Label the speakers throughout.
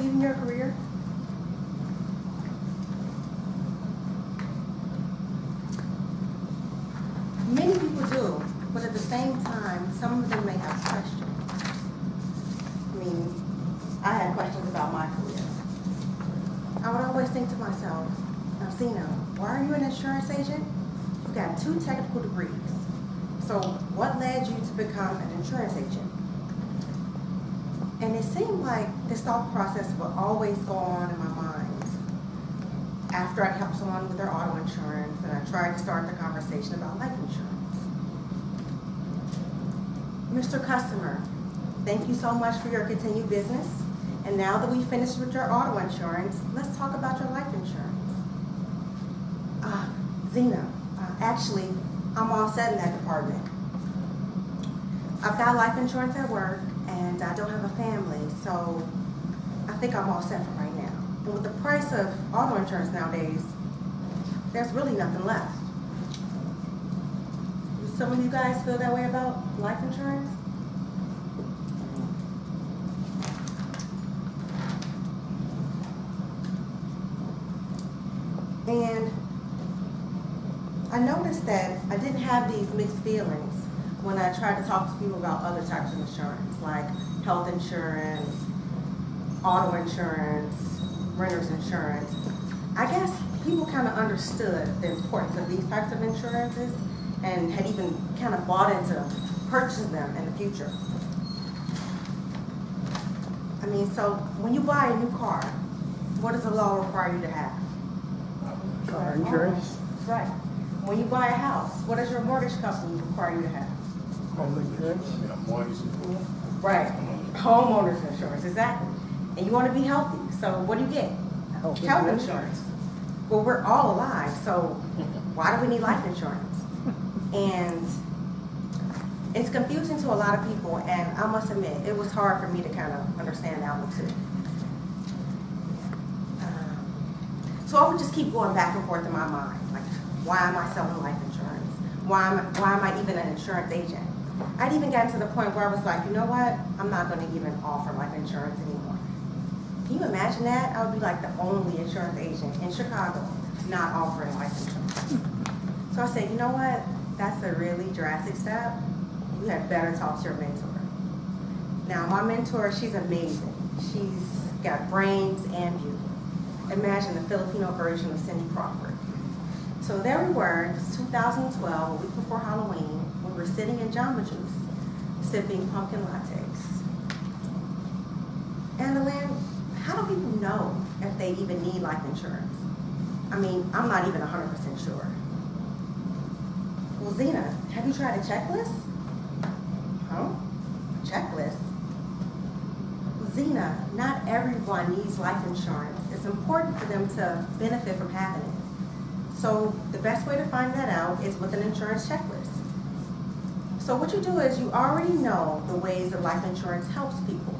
Speaker 1: believe in your career? Many people do, but at the same time, some of them may have questions. I mean, I had questions about my career. I would always think to myself, now Zena, why are you an insurance agent? You've got 2 technical degrees. So what led you to become an insurance agent? And it seemed like this thought process would always go on in my mind after I'd help someone with their auto insurance and I tried to start the conversation about life insurance. Mr. Customer, thank you so much for your continued business. And now that we finished with your auto insurance, let's talk about your life insurance. Zena, actually, I'm all set in that department. I've got life insurance at work and I don't have a family, so I think I'm all set for right now. And with the price of auto insurance nowadays, there's really nothing left. Do some of you guys feel that way about life insurance? And I noticed that I didn't have these mixed feelings when I tried to talk to people about other types of insurance, like health insurance, auto insurance, renter's insurance. I guess people kind of understood the importance of these types of insurances and had even kind of bought into purchasing them in the future. I mean, so when you buy a new car, what does the law require you to have?
Speaker 2: Car insurance.
Speaker 1: Right. When you buy a house, what does your mortgage company require you to have?
Speaker 2: Home insurance.
Speaker 1: Right. Homeowner's insurance, exactly. And you want to be healthy, so what do you get?
Speaker 2: Health
Speaker 1: Insurance. Well, we're all alive, so why do we need life insurance? And it's confusing to a lot of people, and I must admit, it was hard for me to kind of understand that one too. So I would just keep going back and forth in my mind, like, why am I selling life insurance? Why am I even an insurance agent? I'd even gotten to the point where I was like, you know what? I'm not going to even offer life insurance anymore. Can you imagine that? I would be like the only insurance agent in Chicago not offering life insurance. So I said, you know what? That's a really drastic step. You had better talk to your mentor. Now, my mentor, she's amazing. She's got brains and beauty. Imagine the Filipino version of Cindy Crawford. So there we were, it's 2012, a week before Halloween. We were sitting in Jamba Juice, sipping pumpkin lattes. And Lynn, how do people know if they even need life insurance? I mean, I'm not even 100% sure. Well, Zena, have you tried a checklist? Huh? A checklist? Well, Zena, not everyone needs life insurance. It's important for them to benefit from having it. So the best way to find that out is with an insurance checklist. So what you do is you already know the ways that life insurance helps people.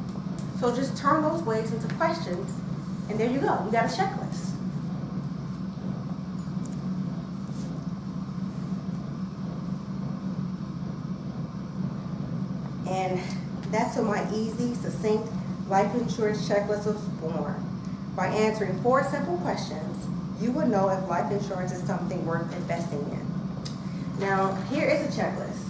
Speaker 1: So just turn those ways into questions, and there you go. You got a checklist. And that's how my easy, succinct life insurance checklist was born. By answering 4 simple questions, you will know if life insurance is something worth investing in. Now, here is a checklist,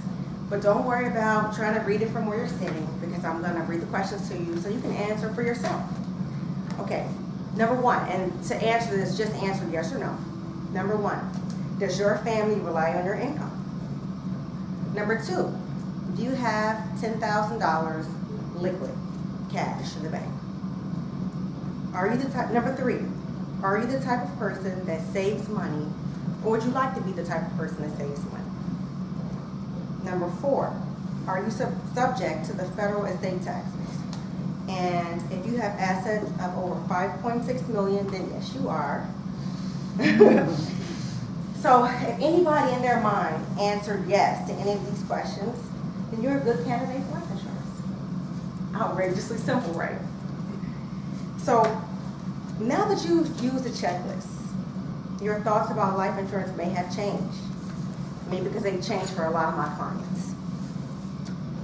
Speaker 1: but don't worry about trying to read it from where you're sitting, because I'm going to read the questions to you so you can answer for yourself. Okay, number 1, and to answer this, just answer yes or no. Number 1, does your family rely on your income? Number 2, do you have $10,000 liquid cash in the bank? Are you the type? Number 3, are you the type of person that saves money, or would you like to be the type of person that saves money? Number 4, are you subject to the federal estate taxes? And if you have assets of over $5.6 million, then yes, you are. So if anybody in their mind answered yes to any of these questions, then you're a good candidate for life insurance. Outrageously simple, right? So now that you've used the checklist, your thoughts about life insurance may have changed. Maybe because they changed for a lot of my clients.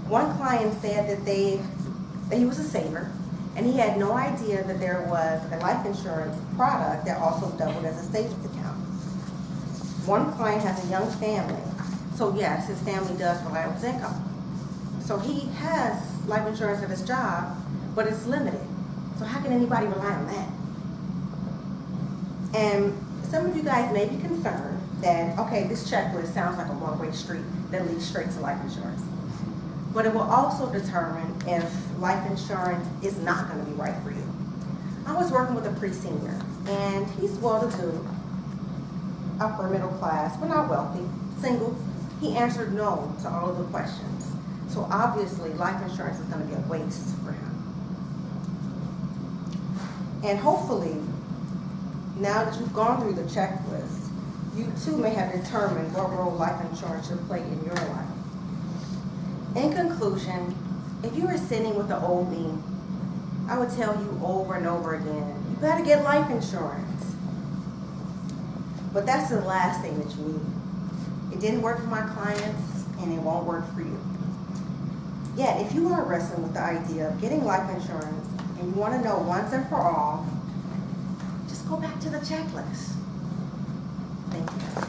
Speaker 1: One client said that he was a saver, And he had no idea that there was a life insurance product that also doubled as a savings account. One client has a young family, so yes, his family does rely on his income. So he has life insurance at his job, but it's limited. So how can anybody rely on that? And some of you guys may be concerned that, okay, this checklist sounds like a one-way street that leads straight to life insurance. But it will also determine if life insurance is not going to be right for you. I was working with a pre-senior, and he's well-to-do, upper middle class, but not wealthy, single. He answered no to all of the questions. So obviously, life insurance is going to be a waste for him. And hopefully, now that you've gone through the checklist, you too may have determined what role life insurance should play in your life. In conclusion, if you were sitting with the old me, I would tell you over and over again, you better get life insurance. But that's the last thing that you need. It didn't work for my clients, and it won't work for you. Yet, if you are wrestling with the idea of getting life insurance, and you want to know once and for all, just go back to the checklist. Thank you.